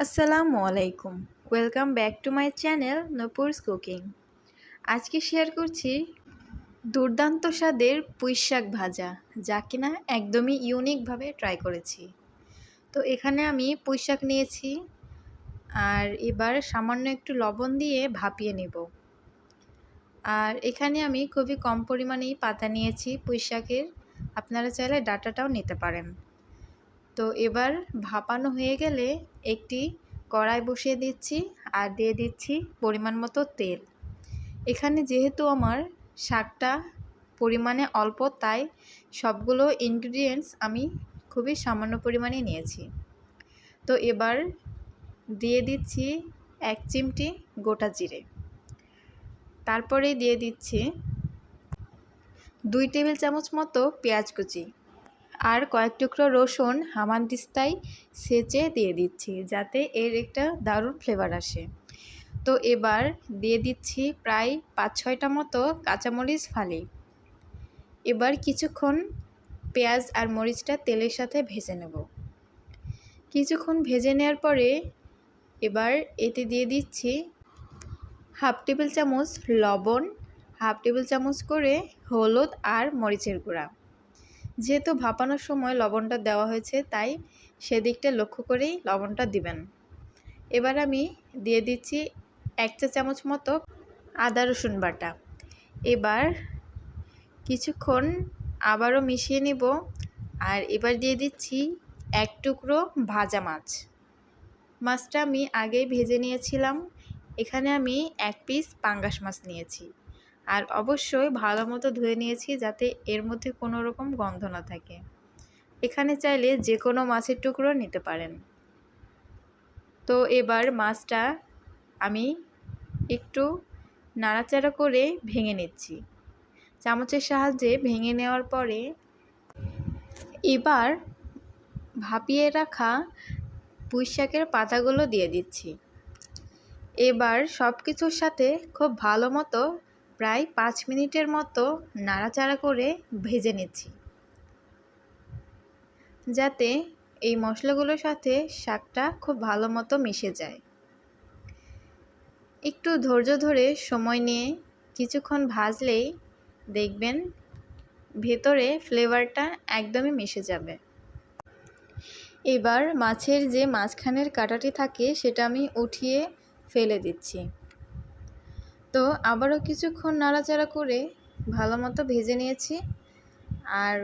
আসসালামু আলাইকুম। Welcome back to my channel Nupur's cooking. আজকে শেয়ার করছি দুর্দান্ত স্বাদের পুঁইশাক ভাজা, যা কিনা একদমই ইউনিকভাবে ট্রাই করেছি। তো এখানে আমি পুঁইশাক নিয়েছি, আর এবার সামান্য একটু লবণ দিয়ে ভাপিয়ে নেব। আর এখানে আমি খুবই কম পরিমাণেই পাতা নিয়েছি পুঁইশাকের, আপনারা চাইলে ডাঁটাটাও নিতে পারেন। তো এবার ভাপানো হয়ে গেলে একটি কড়াই বসিয়ে দিচ্ছি আর দিয়ে দিচ্ছি পরিমাণ মতো তেল। এখানে যেহেতু আমার শাকটা পরিমাণে অল্প, তাই সবগুলো ইনগ্রিডিয়েন্টস আমি খুবই সামান্য পরিমাণে নিয়েছি। তো এবার দিয়ে দিচ্ছি 1 চিমটি গোটা জিরে, তারপরে দিয়ে দিচ্ছি 2 টেবিল চামচ মতো পেঁয়াজ কুচি আর কয়েক টুকরো রসুন হামানদিস্তায় ছেঁচে দিয়ে দিচ্ছি, যাতে এর একটা দারুণ ফ্লেভার আসে। তো এবার দিয়ে দিচ্ছি প্রায় 5-6টা মতো কাঁচামরিচ ফালি। এবার কিছুক্ষণ পেঁয়াজ আর মরিচটা তেলের সাথে ভেজে নেব। কিছুক্ষণ ভেজে নেওয়ার পরে এবার এতে দিয়ে দিচ্ছি 1/2 টেবিল চামচ লবণ, 1/2 টেবিল চামচ করে হলুদ আর মরিচের গুঁড়া। যেহেতু ভাপানোর সময় লবণটা দেওয়া হয়েছে, তাই সেদিকটা লক্ষ্য করেই লবণটা দিবেন। এবার আমি দিয়ে দিচ্ছি 1 চা চামচ মতো আদা রসুন বাটা। এবার কিছুক্ষণ আবারও মিশিয়ে নিব। আর এবার দিয়ে দিচ্ছি 1 টুকরো ভাজা মাছ। মাছটা আমি আগেই ভেজে নিয়েছিলাম। এখানে আমি 1 পিস পাঙ্গাস মাছ নিয়েছি, আর অবশ্যই ভালো মতো ধুয়ে নিয়েছি, যাতে এর মধ্যে কোনো রকম গন্ধ না থাকে। এখানে চাইলে যে কোনো মাছের টুকরো নিতে পারেন। তো এবার মাছটা আমি একটু নাড়াচাড়া করে ভেঙে নিচ্ছি। চামচের সাহায্যে ভেঙে নেওয়ার পরে এবার ভাপিয়ে রাখা পুঁইশাকের পাতাগুলো দিয়ে দিচ্ছি। এবার সব কিছুর সাথে খুব ভালো মতো প্রায় 5 মিনিটের মতো নাড়াচাড়া করে ভেজে নিচ্ছি, যাতে এই মশলাগুলোর সাথে শাকটা খুব ভালো মতো মিশে যায়। একটু ধৈর্য ধরে সময় নিয়ে কিছুক্ষণ ভাজলেই দেখবেন ভেতরে ফ্লেভারটা একদমই মিশে যাবে। এবার মাছের যে মাঝখানের কাঁটাটি থাকে সেটা আমি উঠিয়ে ফেলে দিচ্ছি। তো আবারও কিছুক্ষণ নাড়াচাড়া করে ভালো মতো ভেজে নিয়েছি। আর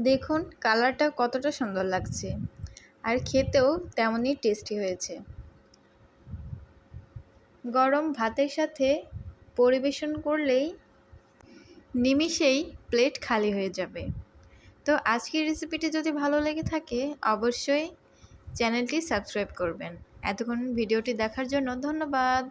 দেখুন কালারটা কতটা সুন্দর লাগছে, আর খেতেও তেমনই টেস্টি হয়েছে। গরম ভাতের সাথে পরিবেশন করলেই নিমিষেই প্লেট খালি হয়ে যাবে। তো আজকের রেসিপিটি যদি ভালো লেগে থাকে অবশ্যই চ্যানেলটি সাবস্ক্রাইব করবেন। এতক্ষণ ভিডিওটি দেখার জন্য ধন্যবাদ।